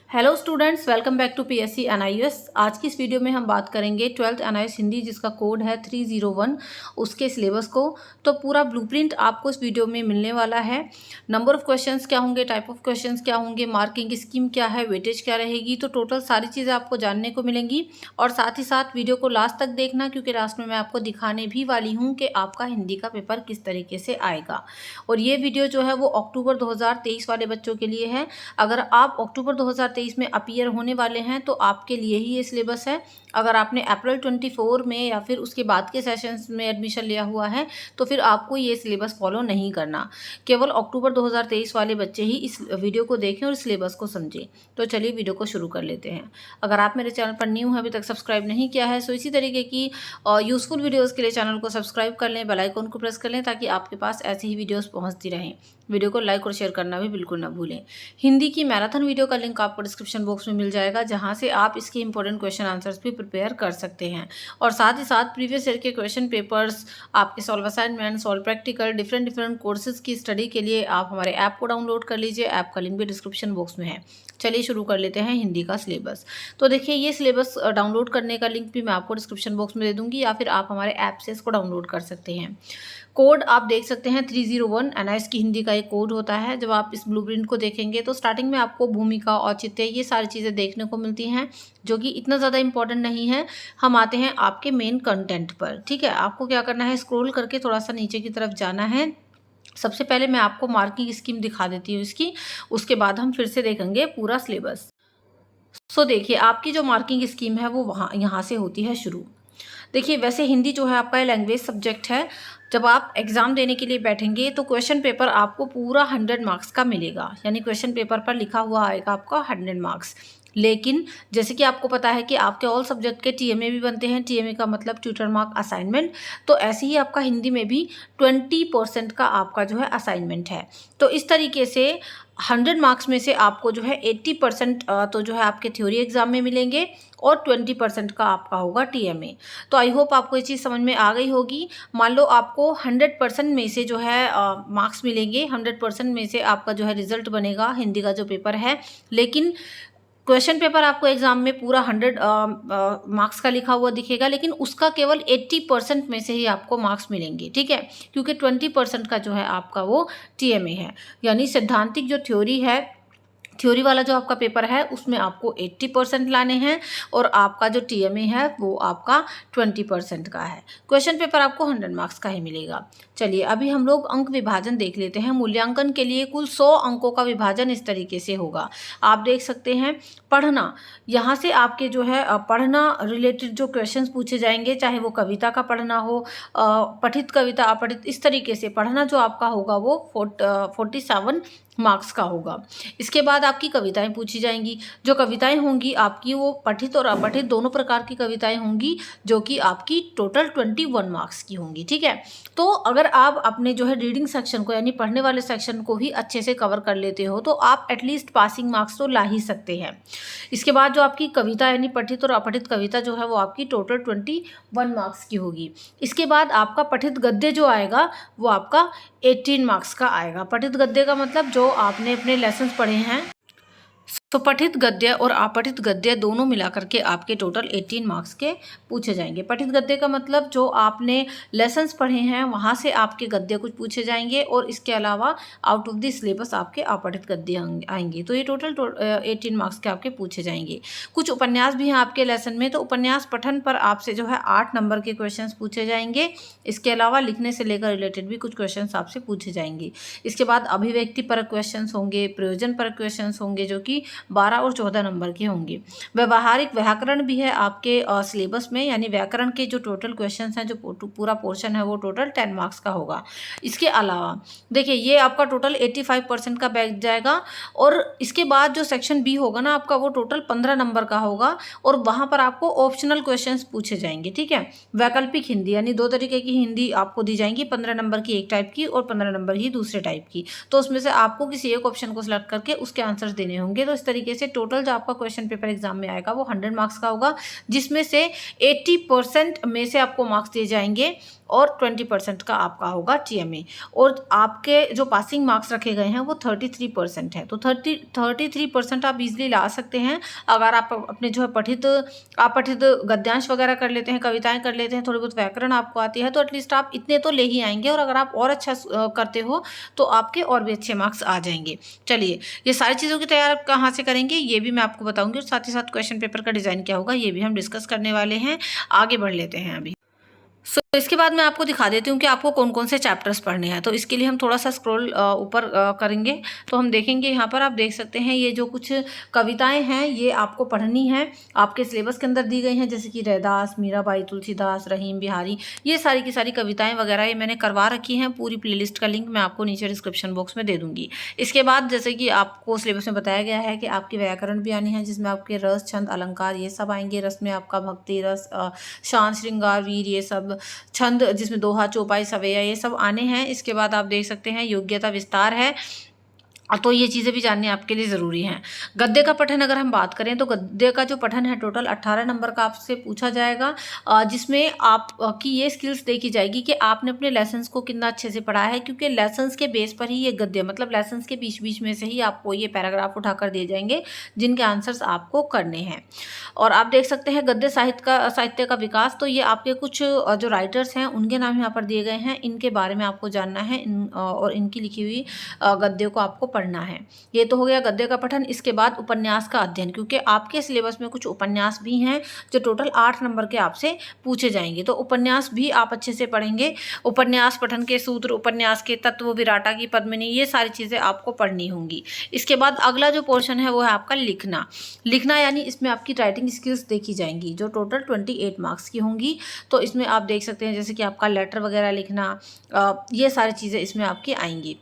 Hello students, welcome back to PSC NIS. आज की इस वीडियो में हम बात करेंगे 12th एनआईएस हिंदी, जिसका कोड है 301, उसके सिलेबस को। तो पूरा ब्लूप्रिंट आपको इस वीडियो में मिलने वाला है। नंबर ऑफ क्वेश्चंस क्या होंगे, टाइप ऑफ क्वेश्चंस क्या होंगे, मार्किंग स्कीम क्या है, वेटेज क्या रहेगी, तो टोटल सारी चीज़ें आपको जानने को मिलेंगी। और साथ ही साथ वीडियो को लास्ट तक देखना, क्योंकि लास्ट में मैं आपको दिखाने भी वाली हूँ कि आपका हिंदी का पेपर किस तरीके से आएगा। और ये वीडियो जो है वो अक्टूबर 2023 वाले बच्चों के लिए है। अगर आप अक्टूबर 2023 में अपीयर होने वाले हैं तो आपके लिए ही ये सिलेबस है। अगर आपने अप्रैल 24 में या फिर उसके बाद के सेशंस में एडमिशन लिया हुआ है तो फिर आपको ये सिलेबस फॉलो नहीं करना। केवल अक्टूबर 2023 वाले बच्चे ही इस वीडियो को देखें और सिलेबस को समझें। तो चलिए वीडियो को शुरू कर लेते हैं। अगर आप मेरे चैनल पर न्यू हैं, अभी तक सब्सक्राइब नहीं किया है, सो इसी तरीके की यूजफुल वीडियोज़ के लिए चैनल को सब्सक्राइब कर लें, बेल आइकन को प्रेस कर लें, ताकि आपके पास ऐसी ही वीडियोज़ पहुँचती रहें। वीडियो को लाइक और शेयर करना भी बिल्कुल ना भूलें। हिंदी की मैराथन वीडियो का लिंक आपको डिस्क्रिप्शन बॉक्स में मिल जाएगा, जहां से आप इसके इंपॉर्टेंट क्वेश्चन आंसर्स भी प्रिपेयर कर सकते हैं। और साथ ही साथ प्रीवियस ईयर के क्वेश्चन पेपर्स, आपके solve assignment, solve practical, different courses की स्टडी के लिए आप हमारे ऐप को डाउनलोड कर लीजिए। ऐप का लिंक भी डिस्क्रिप्शन बॉक्स में है। चलिए शुरू कर लेते हैं हिंदी का सिलेबस। तो देखिए, ये सिलेबस डाउनलोड करने का लिंक भी मैं आपको डिस्क्रिप्शन बॉक्स में दे दूंगी, या फिर आप हमारे ऐप से इसको डाउनलोड कर सकते हैं। कोड आप देख सकते हैं 301 एनआईएस की हिंदी का एक कोड होता है। जब आप इस ब्लूप्रिंट को देखेंगे तो स्टार्टिंग में आपको भूमिका, औचित्य, ये सारी चीज़ें देखने को मिलती हैं, जो कि इतना ज़्यादा इंपॉर्टेंट नहीं है। हम आते हैं आपके मेन कंटेंट पर। ठीक है, आपको क्या करना है, स्क्रॉल करके थोड़ा सा नीचे की तरफ जाना है। सबसे पहले मैं आपको मार्किंग स्कीम दिखा देती हूँ इसकी, उसके बाद हम फिर से देखेंगे पूरा सिलेबस। सो देखिए, आपकी जो मार्किंग स्कीम है वो यहाँ से होती है शुरू। देखिए, वैसे हिंदी जो है आपका लैंग्वेज सब्जेक्ट है। जब आप एग्ज़ाम देने के लिए बैठेंगे तो क्वेश्चन पेपर आपको पूरा 100 मार्क्स का मिलेगा, यानी क्वेश्चन पेपर पर लिखा हुआ आएगा आपका 100 मार्क्स। लेकिन जैसे कि आपको पता है कि आपके ऑल सब्जेक्ट के टीएमए भी बनते हैं। टीएमए का मतलब ट्यूटर मार्क असाइनमेंट। तो ऐसे ही आपका हिंदी में भी 20% का आपका जो है असाइनमेंट है। तो इस तरीके से 100 मार्क्स में से आपको जो है 80% तो जो है आपके थ्योरी एग्जाम में मिलेंगे, और 20% का आपका होगा टीएमए। तो आई होप आपको ये चीज़ समझ में आ गई होगी। मान लो आपको 100% में से जो है मार्क्स मिलेंगे, 100% में से आपका जो है रिजल्ट बनेगा हिंदी का जो पेपर है। लेकिन क्वेश्चन पेपर आपको एग्जाम में पूरा 100 मार्क्स का लिखा हुआ दिखेगा, लेकिन उसका केवल 80% में से ही आपको मार्क्स मिलेंगे। ठीक है, क्योंकि 20% का जो है आपका वो टीएमए है, यानी सैद्धांतिक जो थ्योरी है, थ्योरी वाला जो आपका पेपर है उसमें आपको 80% लाने हैं, और आपका जो टीएमए है वो आपका 20% का है। क्वेश्चन पेपर आपको 100 मार्क्स का ही मिलेगा। चलिए, अभी हम लोग अंक विभाजन देख लेते हैं। मूल्यांकन के लिए कुल 100 अंकों का विभाजन इस तरीके से होगा। आप देख सकते हैं, पढ़ना, यहाँ से आपके जो है पढ़ना रिलेटेड जो क्वेश्चन पूछे जाएंगे, चाहे वो कविता का पढ़ना हो, पठित कविता, अपठित, इस तरीके से पढ़ना जो आपका होगा वो 47 मार्क्स का होगा। इसके बाद आपकी कविताएं पूछी जाएंगी। जो कविताएं होंगी आपकी वो पठित और अपठित दोनों प्रकार की कविताएं होंगी, जो कि आपकी टोटल 21 मार्क्स की होंगी। ठीक है, तो अगर आप अपने जो है रीडिंग सेक्शन को, यानी पढ़ने वाले सेक्शन को ही अच्छे से कवर कर लेते हो तो आप एटलीस्ट पासिंग मार्क्स तो ला ही सकते हैं। इसके बाद जो आपकी कविता, यानी पठित और अपठित कविता जो है वो आपकी टोटल 21 मार्क्स की होगी। इसके बाद आपका पठित गद्य जो आएगा वो आपका 18 मार्क्स का आएगा। पठित गद्य का मतलब जो आपने अपने लेसन्स पढ़े हैं, तो पठित गद्य और अपठित गद्य दोनों मिलाकर के आपके टोटल 18 मार्क्स के पूछे जाएंगे। पठित गद्य का मतलब जो आपने लेसन्स पढ़े हैं वहाँ से आपके गद्य कुछ पूछे जाएंगे, और इसके अलावा आउट ऑफ द सिलेबस आपके अपठित गद्य आएंगे। तो ये टोटल 18 मार्क्स के आपके पूछे जाएंगे। कुछ उपन्यास भी हैं आपके लेसन में, तो उपन्यास पठन पर आपसे जो है 8 नंबर के क्वेश्चन पूछे जाएंगे। इसके अलावा लिखने से लेकर रिलेटेड भी कुछ क्वेश्चन आपसे पूछे जाएंगे। इसके बाद अभिव्यक्ति परक क्वेश्चन होंगे, प्रयोजन परक क्वेश्चन होंगे, जो कि 12 और 14 नंबर के होंगे। व्यवहारिक व्याकरण भी है आपके सिलेबस में, यानी व्याकरण के जो टोटल क्वेश्चंस हैं, जो पूरा पोर्शन है वो टोटल 10 मार्क्स का होगा। इसके अलावा देखिए, ये आपका टोटल 85% का बैठ जाएगा। और इसके बाद जो सेक्शन बी होगा ना आपका, वो टोटल 15 नंबर का होगा, और वहाँ पर आपको ऑप्शनल क्वेश्चंस पूछे जाएंगे। ठीक है, वैकल्पिक हिंदी, यानी 2 तरीके की हिंदी आपको दी जाएंगी, 15 नंबर की एक टाइप की और 15 नंबर की दूसरे टाइप की। तो उसमें से आपको किसी एक ऑप्शन को सिलेक्ट करके उसके आंसर्स देने होंगे। तो इस तरीके से टोटल जो आपका क्वेश्चन पेपर एग्जाम में आएगा वो 100 मार्क्स का होगा, जिसमें से 80% में से आपको मार्क्स दिए जाएंगे, और 20% का आपका होगा TMA। और आपके जो पासिंग मार्क्स रखे गए हैं वो 33% है। तो 33% आप इजीली ला सकते हैं अगर आप अपने जो है अपठित गद्यांश वगैरह कर लेते हैं, कविताएं कर लेते हैं, थोड़ी बहुत व्याकरण आपको आती है, तो एटलीस्ट आप इतने तो ले ही आएंगे। और अगर आप और अच्छा करते हो तो आपके और भी अच्छे मार्क्स आ जाएंगे। चलिए, ये सारी चीज़ों की तैयारी आप कहाँ से करेंगे ये भी मैं आपको बताऊंगी, और साथ ही साथ क्वेश्चन पेपर का डिज़ाइन क्या होगा ये भी हम डिस्कस करने वाले हैं। आगे बढ़ लेते हैं अभी। इसके बाद मैं आपको दिखा देती हूँ कि आपको कौन कौन से चैप्टर्स पढ़ने हैं। तो इसके लिए हम थोड़ा सा स्क्रॉल ऊपर करेंगे तो हम देखेंगे यहाँ पर, आप देख सकते हैं ये जो कुछ कविताएं हैं ये आपको पढ़नी है, आपके सिलेबस के अंदर दी गई हैं, जैसे कि रैदास, मीराबाई, तुलसीदास, रहीम बिहारी, ये सारी की सारी कविताएं वगैरह ये मैंने करवा रखी हैं। पूरी प्लेलिस्ट का लिंक मैं आपको नीचे डिस्क्रिप्शन बॉक्स में दे दूँगी। इसके बाद जैसे कि आपको सिलेबस में बताया गया है कि आपकी व्याकरण भी आनी है, जिसमें आपके रस, छंद, अलंकार ये सब आएंगे। रस में आपका भक्ति रस, शांत, श्रृंगार, वीर, ये सब। छंद जिसमें दोहा, चौपाई, सवैया ये सब आने हैं। इसके बाद आप देख सकते हैं योग्यता विस्तार है, तो ये चीज़ें भी जाननी आपके लिए ज़रूरी हैं। गद्य का पठन अगर हम बात करें तो गद्य का जो पठन है टोटल 18 नंबर का आपसे पूछा जाएगा, जिसमें आप की ये स्किल्स देखी जाएगी कि आपने अपने लेसन्स को कितना अच्छे से पढ़ा है, क्योंकि लेसन्स के बेस पर ही ये गद्य, मतलब लेसन्स के बीच बीच में से ही आपको ये पैराग्राफ उठाकर दिए जाएंगे जिनके आंसर्स आपको करने हैं। और आप देख सकते हैं गद्य साहित्य का विकास, तो ये आपके कुछ जो राइटर्स हैं उनके नाम यहाँ पर दिए गए हैं, इनके बारे में आपको जानना है और इनकी लिखी हुई गद्यों को आपको पढ़ना है। ये तो हो गया गद्य का पठन। इसके बाद उपन्यास का अध्ययन, क्योंकि आपके सिलेबस में कुछ उपन्यास भी हैं जो टोटल 8 नंबर के आपसे पूछे जाएंगे, तो उपन्यास भी आप अच्छे से पढ़ेंगे। उपन्यास पठन के सूत्र, उपन्यास के तत्व, विराटा की पद्मिनी, ये सारी चीज़ें आपको पढ़नी होंगी। इसके बाद अगला जो पोर्शन है वो है आपका लिखना, यानी इसमें आपकी राइटिंग स्किल्स देखी जाएंगी जो टोटल 28 मार्क्स की होंगी। तो इसमें आप देख सकते हैं जैसे कि आपका लेटर वगैरह लिखना, ये सारी चीज़ें इसमें आपकी आएंगी।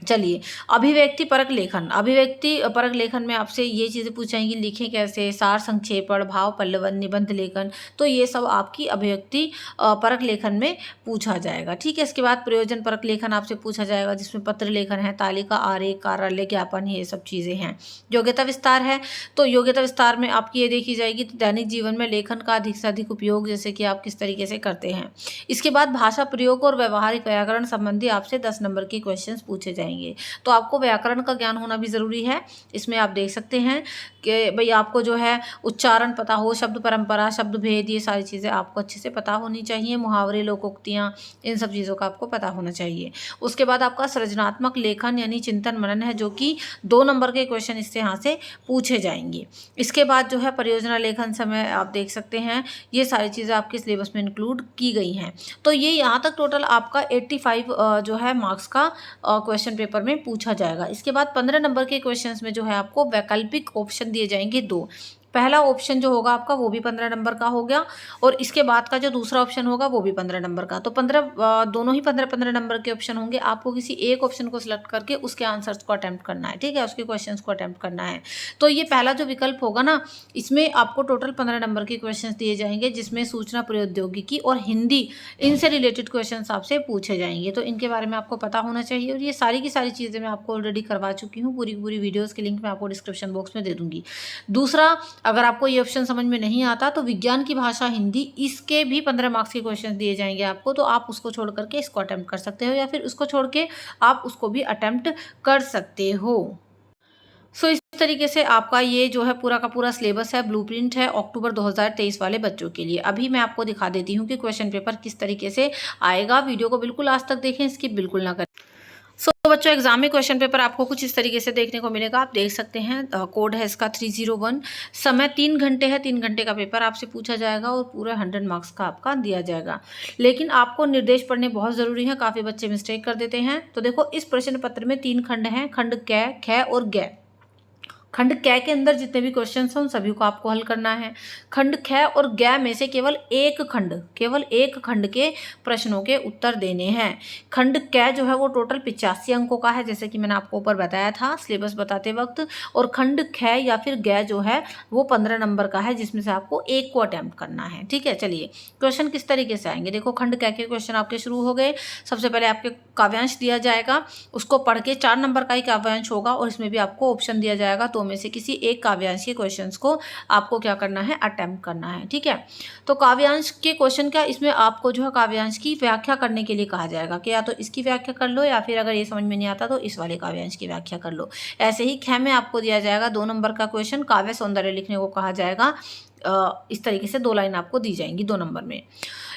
चलिए, अभिव्यक्ति परक लेखन में आपसे ये चीज़ें पूछाएंगी, लिखें कैसे, सार संक्षेपण, भाव पल्लवन, निबंध लेखन, तो ये सब आपकी अभिव्यक्ति परक लेखन में पूछा जाएगा। ठीक है। इसके बाद प्रयोजन परक लेखन आपसे पूछा जाएगा, जिसमें पत्र लेखन है, तालिका, आरेख, कार्यालय ज्ञापन, ये सब चीज़ें हैं। योग्यता विस्तार है, तो योग्यता विस्तार में आपकी ये देखी जाएगी दैनिक जीवन में लेखन का अधिक से अधिक उपयोग, जैसे कि आप किस तरीके से करते हैं। इसके बाद भाषा प्रयोग और व्यवहारिक व्याकरण संबंधी आपसे 10 नंबर के क्वेश्चंस पूछे जाएंगे, तो आपको व्याकरण का ज्ञान होना भी ज़रूरी है। इसमें आप देख सकते हैं कि भाई आपको जो है उच्चारण पता हो, शब्द परंपरा, शब्द भेद, ये सारी चीज़ें आपको अच्छे से पता होनी चाहिए। मुहावरे, लोकोक्तियाँ, इन सब चीज़ों का आपको पता होना चाहिए। उसके बाद आपका सृजनात्मक लेखन यानी चिंतन मनन है, जो कि 2 नंबर के क्वेश्चन इससे यहाँ से पूछे जाएंगे। इसके बाद जो है परियोजना लेखन समय आप देख सकते हैं, ये सारी चीज़ें आपके सिलेबस में इंक्लूड की गई हैं। तो ये यहाँ तक टोटल आपका 85 जो है मार्क्स का क्वेश्चन पेपर में पूछा जाएगा। इसके बाद 15 नंबर के क्वेश्चंस में जो है आपको वैकल्पिक ऑप्शन दिए जाएंगे 2। पहला ऑप्शन जो होगा आपका वो भी 15 नंबर का हो गया, और इसके बाद का जो दूसरा ऑप्शन होगा वो भी 15 नंबर का। तो 15 दोनों ही 15 नंबर के ऑप्शन होंगे। आपको किसी एक ऑप्शन को सिलेक्ट करके उसके आंसर्स को अटेम्प्ट करना है, ठीक है, उसके क्वेश्चंस को अटेम्प्ट करना है। तो ये पहला जो विकल्प होगा ना, इसमें आपको टोटल 15 नंबर के क्वेश्चन दिए जाएंगे, जिसमें सूचना प्रौद्योगिकी और हिंदी, इनसे रिलेटेड क्वेश्चन आपसे पूछे जाएंगे। तो इनके बारे में आपको पता होना चाहिए, और ये सारी की सारी चीज़ें मैं आपको ऑलरेडी करवा चुकी हूँ। पूरी वीडियोज़ के लिंक मैं आपको डिस्क्रिप्शन बॉक्स में दे दूँगी। दूसरा, अगर आपको ये ऑप्शन समझ में नहीं आता तो विज्ञान की भाषा हिंदी, इसके भी 15 मार्क्स के क्वेश्चन दिए जाएंगे आपको, तो आप उसको छोड़ करके इसको अटेम्प्ट कर सकते हो, या फिर उसको छोड़ के आप उसको भी अटेम्प्ट कर सकते हो। सो इस तरीके से आपका ये जो है पूरा का पूरा सिलेबस है, ब्लूप्रिंट है अक्टूबर 2023 वाले बच्चों के लिए। अभी मैं आपको दिखा देती हूँ कि क्वेश्चन पेपर किस तरीके से आएगा। वीडियो को बिल्कुल लास्ट तक देखें, स्किप बिल्कुल ना करें। सो बच्चों, एग्जाम में क्वेश्चन पेपर आपको कुछ इस तरीके से देखने को मिलेगा। आप देख सकते हैं कोड है इसका 301, समय 3 घंटे है। 3 घंटे का पेपर आपसे पूछा जाएगा और पूरा 100 मार्क्स का आपका दिया जाएगा। लेकिन आपको निर्देश पढ़ने बहुत ज़रूरी है, काफ़ी बच्चे मिस्टेक कर देते हैं। तो देखो, इस प्रश्न पत्र में 3 खंड हैं, खंड कै, ख और गै। खंड कै के अंदर जितने भी क्वेश्चन हैं उन सभी को आपको हल करना है। खंड ख और गै में से केवल एक खंड के प्रश्नों के उत्तर देने हैं। खंड कै जो है वो टोटल 85 अंकों का है, जैसे कि मैंने आपको ऊपर बताया था सिलेबस बताते वक्त। और खंड ख या फिर गै जो है वो 15 नंबर का है, जिसमें से आपको एक को अटैम्प्ट करना है। ठीक है, चलिए क्वेश्चन किस तरीके से आएंगे। देखो, खंड कै के क्वेश्चन आपके शुरू हो गए। सबसे पहले आपके काव्यांश दिया जाएगा, उसको पढ़ के 4 नंबर का ही काव्यांश होगा, और इसमें भी आपको ऑप्शन दिया जाएगा। दो में से किसी एक काव्यांश के क्वेश्चंस को आपको क्या करना है, अटेम्प्ट करना है। ठीक है, तो काव्यांश के क्वेश्चन क्या, इसमें आपको जो है काव्यांश की व्याख्या करने के लिए कहा जाएगा कि या तो इसकी व्याख्या कर लो या फिर अगर ये समझ में नहीं आता तो इस वाले काव्यांश की व्याख्या कर लो। ऐसे ही ख में आपको दिया जाएगा 2 नंबर का क्वेश्चन, काव्य सौंदर्य लिखने को कहा जाएगा। इस तरीके से 2 लाइन आपको दी जाएंगी 2 नंबर में।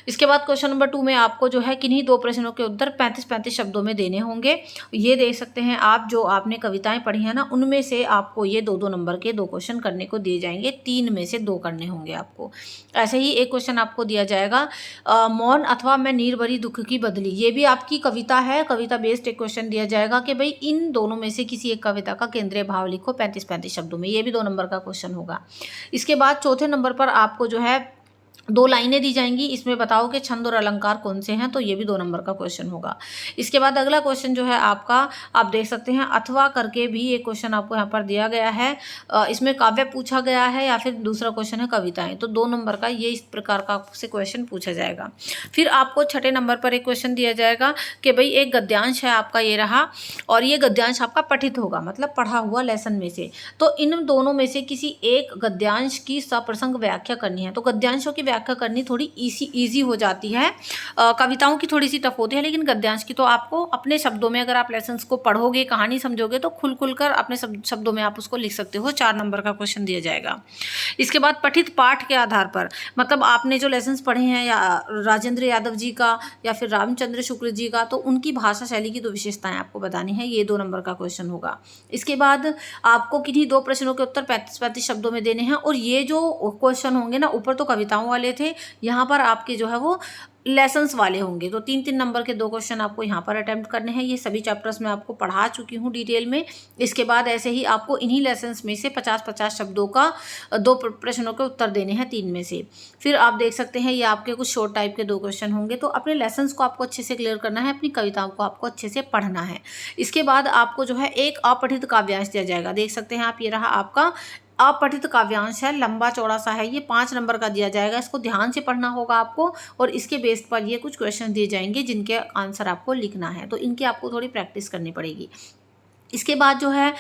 इसके बाद क्वेश्चन नंबर 2 में आपको जो है किन्हीं 2 प्रश्नों के उत्तर 35-35 शब्दों में देने होंगे। ये देख सकते हैं आप, जो आपने कविताएं पढ़ी हैं ना, उनमें से आपको ये 2-2 नंबर के 2 क्वेश्चन करने को दिए जाएंगे, 3 में से 2 करने होंगे आपको। ऐसे ही एक क्वेश्चन आपको दिया जाएगा, मौन अथवा मैं नीर भरी दुख की बदली। ये भी आपकी कविता है, कविता बेस्ड एक क्वेश्चन दिया जाएगा कि भाई इन दोनों में से किसी एक कविता का केंद्रीय भाव लिखो 35-35 शब्दों में। ये भी 2 नंबर का क्वेश्चन होगा। इसके बाद चौथे नंबर पर आपको जो है 2 लाइनें दी जाएंगी, इसमें बताओ कि छंद और अलंकार कौन से हैं, तो ये भी 2 नंबर का क्वेश्चन होगा। इसके बाद अगला क्वेश्चन जो है आपका, आप देख सकते हैं अथवा करके भी एक क्वेश्चन आपको यहाँ पर दिया गया है। इसमें काव्य पूछा गया है या फिर दूसरा क्वेश्चन है कविताएं, तो 2 नंबर का ये इस प्रकार का आपसे क्वेश्चन पूछा जाएगा। फिर आपको छठे नंबर पर एक क्वेश्चन दिया जाएगा कि भाई एक गद्यांश है आपका, ये रहा, और ये गद्यांश आपका पठित होगा, मतलब पढ़ा हुआ लेसन में से। तो इन दोनों में से किसी एक गद्यांश की सप्रसंग व्याख्या करनी है। तो गद्यांशों की व्याख्या करनी थोड़ी इजी हो जाती है, कविताओं की थोड़ी सी टफ होती है, लेकिन गद्यांश की तो आपको अपने शब्दों में, अगर आप लेसन्स को पढ़ोगे, कहानी समझोगे, तो खुल कर अपने शब्दों में आप उसको लिख सकते हो। 4 नंबर का क्वेश्चन दिया जाएगा। इसके बाद पठित पाठ के आधार पर, मतलब आपने जो लेसन्स पढ़े हैं या राजेंद्र यादव जी का या फिर रामचंद्र शुक्ल जी का, तो उनकी भाषा शैली की 2 विशेषताएं आपको बतानी है। ये 2 नंबर का क्वेश्चन होगा। इसके बाद आपको किन्हीं 2 प्रश्नों के उत्तर 35-35 शब्दों में देने हैं, और ये जो क्वेश्चन होंगे ना, ऊपर तो कविताओं वाले थे, यहाँ पर आपके जो है वो लेसन्स वाले होंगे। तो 3-3 नंबर के 2 क्वेश्चन आपको यहाँ पर अटेम्प्ट करने हैं। ये सभी चैप्टर्स में आपको पढ़ा चुकी हूँ डिटेल में। इसके बाद ऐसे ही आपको इन्हीं लेसन्स में से 50-50 शब्दों का 2 प्रश्नों के उत्तर देने हैं 3 में से। फिर आप देख सकते हैं ये आपके कुछ शॉर्ट टाइप के 2 क्वेश्चन होंगे। तो अपने लेसन्स को आपको अच्छे से क्लियर करना है, अपनी कविताओं को आपको अच्छे से पढ़ना है। इसके बाद आपको जो है एक अपठित काव्यांश दिया जाएगा। देख सकते हैं आप, ये रहा आपका अपठित काव्यांश है, लंबा चौड़ा सा है, ये 5 नंबर का दिया जाएगा। इसको ध्यान से पढ़ना होगा आपको, और इसके बेस पर ये कुछ क्वेश्चन दिए जाएंगे जिनके आंसर आपको लिखना है, तो इनकी आपको थोड़ी प्रैक्टिस करनी पड़ेगी। इसके बाद जो है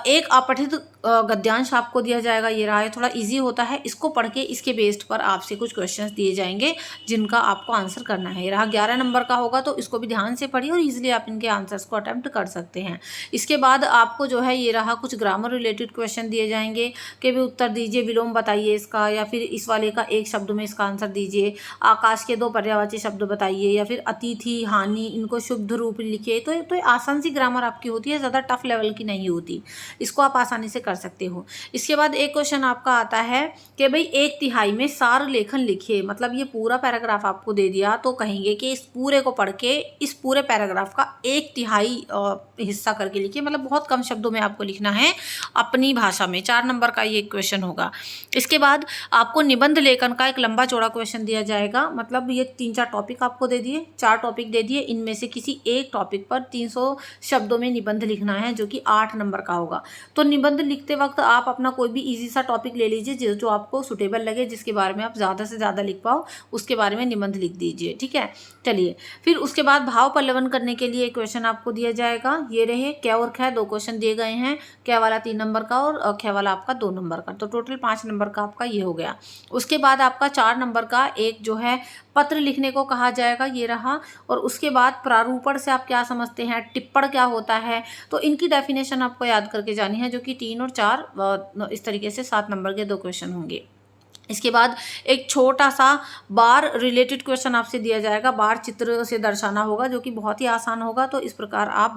एक अपठित गद्यांश आपको दिया जाएगा, ये रहा है, थोड़ा इजी होता है, इसको पढ़ के इसके बेस्ड पर आपसे कुछ क्वेश्चंस दिए जाएंगे जिनका आपको आंसर करना है। ये रहा 11 नंबर का होगा, तो इसको भी ध्यान से पढ़िए और इजीली आप इनके आंसर्स को अटेम्प्ट कर सकते हैं। इसके बाद आपको जो है ये रहा कुछ ग्रामर रिलेटेड क्वेश्चन दिए जाएंगे कि भी उत्तर दीजिए, विलोम बताइए इसका, या फिर इस वाले का एक शब्द में इसका आंसर दीजिए, आकाश के 2 पर्यायवाची शब्द बताइए, या फिर अतिथि, हानि, इनको शुद्ध रूप लिखिए। तो आसान सी ग्रामर आपकी होती है, ज़्यादा टफ लेवल की नहीं होती, इसको आप आसानी से कर सकते हो। इसके बाद एक क्वेश्चन आपका आता है कि भाई 1/3 में सार लेखन लिखिए, मतलब ये पूरा पैराग्राफ आपको दे दिया, तो कहेंगे कि इस पूरे को पढ़ के इस पूरे पैराग्राफ का 1/3 हिस्सा करके लिखिए, मतलब बहुत कम शब्दों में आपको लिखना है अपनी भाषा में। 4 नंबर का ये क्वेश्चन होगा। इसके बाद आपको निबंध लेखन का एक लंबा चौड़ा क्वेश्चन दिया जाएगा, मतलब ये 3-4 टॉपिक आपको दे दिए, 4 टॉपिक दे दिए, इनमें से किसी एक टॉपिक पर 300 शब्दों में निबंध लिखना है, जो कि 8 नंबर का होगा। तो निबंध लिखते वक्त आप अपना कोई भी इजी सा टॉपिक ले लीजिए जो आपको सुटेबल लगे, जिसके बारे में आप ज़्यादा से ज़्यादा लिख पाओ, उसके बारे में निबंध लिख दीजिए। ठीक है, चलिए। फिर उसके बाद भाव पल्लवन करने के लिए क्वेश्चन आपको दिया जाएगा, ये रहे क और ख 2 क्वेश्चन दिए गए हैं, क वाला 3 नंबर का और ख वाला आपका 2 नंबर का, तो टोटल 5 नंबर का आपका ये हो गया। उसके बाद आपका 4 नंबर का एक जो है पत्र लिखने को कहा जाएगा, ये रहा, और उसके बाद प्रारूपण से आप क्या समझते हैं, टिप्पण क्या होता है, तो इनकी डेफिनेशन आपको याद करके जानी है, जो कि 3 और 4 इस तरीके से 7 नंबर के 2 क्वेश्चन होंगे। इसके बाद एक छोटा सा बार रिलेटेड क्वेश्चन आपसे दिया जाएगा, बार चित्र से दर्शाना होगा, जो कि बहुत ही आसान होगा। तो इस प्रकार आप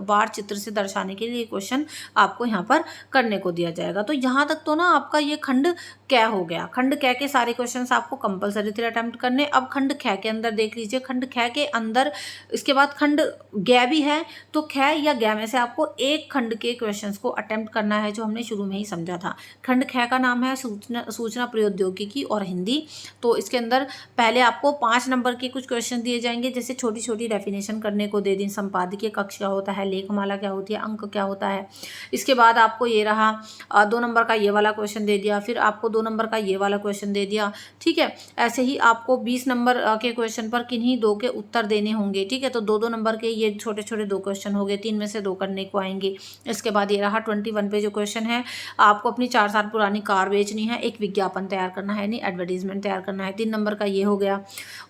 बार चित्र से दर्शाने के लिए क्वेश्चन आपको यहाँ पर करने को दिया जाएगा। तो यहाँ तक तो ना आपका ये खंड कै हो गया। खंड कै के सारे क्वेश्चंस आपको कंपलसरी थे अटेम्प्ट करने। अब खंड ख के अंदर देख लीजिए, खंड ख के अंदर इसके बाद खंड ग भी है, तो ख या ग में से आपको एक खंड के क्वेश्चंस को अटेम्प्ट करना है, जो हमने शुरू में ही समझा था। खंड ख का नाम है सूचना प्रयोग प्रौद्योगिकी और हिंदी। तो इसके अंदर पहले आपको 5 नंबर के कुछ क्वेश्चन दिए जाएंगे, जैसे छोटी छोटी डेफिनेशन करने को दे दी, संपादकीय कक्ष क्या होता है, लेखमाला क्या होती है, अंक क्या होता है। इसके बाद आपको ये रहा 2 नंबर का ये वाला क्वेश्चन दे दिया, फिर आपको 2 नंबर का ये वाला क्वेश्चन दे दिया, ठीक है। ऐसे ही आपको 20 नंबर के क्वेश्चन पर किन्हीं 2 के उत्तर देने होंगे, ठीक है। तो 2-2 नंबर के ये छोटे छोटे 2 क्वेश्चन हो गए, 3 में से 2 करने को आएंगे। इसके बाद ये रहा 21 पे जो क्वेश्चन है, आपको अपनी 4 साल पुरानी कार बेचनी है, एक विज्ञापन तैयार करना है, नहीं एडवर्टीजमेंट तैयार करना है, 3 नंबर का ये हो गया।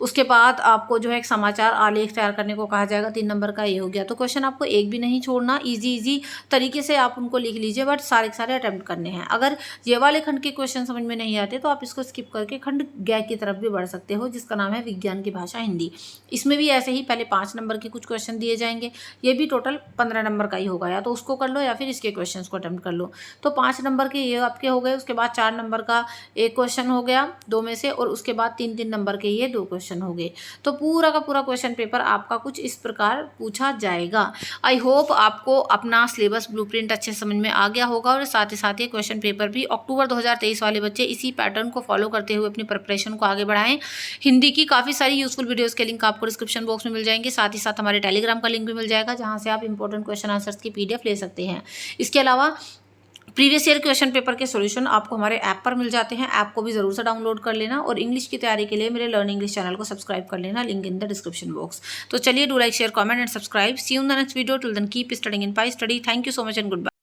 उसके बाद आपको जो है एक समाचार आलेख तैयार करने को कहा जाएगा, 3 नंबर का ये हो गया। तो क्वेश्चन आपको एक भी नहीं छोड़ना, इजी तरीके से आप उनको लिख लीजिए, बट सारे के सारे अटेम्प्ट करने हैं। अगर ये वाले खंड के क्वेश्चन समझ में नहीं आते तो आप इसको स्किप करके खंड गै की तरफ भी बढ़ सकते हो, जिसका नाम है विज्ञान की भाषा हिंदी। इसमें भी ऐसे ही पहले 5 नंबर के कुछ क्वेश्चन दिए जाएंगे, ये भी टोटल 15 नंबर का ही होगा, या तो उसको कर लो या फिर इसके क्वेश्चंस को अटेम्प्ट कर लो। तो 5 नंबर के ये आपके हो गए। उसके बाद 4 नंबर का एक क्वेश्चन हो गया 2 में से, और उसके बाद 3-3 नंबर के ये 2 क्वेश्चन हो गए। तो पूरा का पूरा क्वेश्चन पेपर आपका कुछ इस प्रकार पूछा जाएगा। आई होप आपको अपना सिलेबस ब्लूप्रिंट अच्छे समझ में आ गया होगा, और साथ ही साथ ये क्वेश्चन पेपर भी अक्टूबर 2023 वाले बच्चे इसी पैटर्न को फॉलो करते हुए अपनी प्रिपरेशन को आगे बढ़ाएं। हिंदी की काफ़ी सारी यूजफुल वीडियोस के लिंक आपको डिस्क्रिप्शन बॉक्स में मिल जाएंगे, साथ ही साथ हमारे टेलीग्राम का लिंक भी मिल जाएगा, जहां से आप इंपॉर्टेंट क्वेश्चन आंसर्स की PDF ले सकते हैं। इसके अलावा प्रीवियस ईयर क्वेश्चन पेपर के सॉल्यूशन आपको हमारे ऐप पर मिल जाते हैं, ऐप को भी जरूर से डाउनलोड कर लेना, और इंग्लिश की तैयारी के लिए मेरे लर्न इंग्लिश चैनल को सब्सक्राइब कर लेना, link in the description box. तो चलिए, do like, share, comment and subscribe. See you in the next video. Till then keep studying in pi study. Thank you so much and good bye.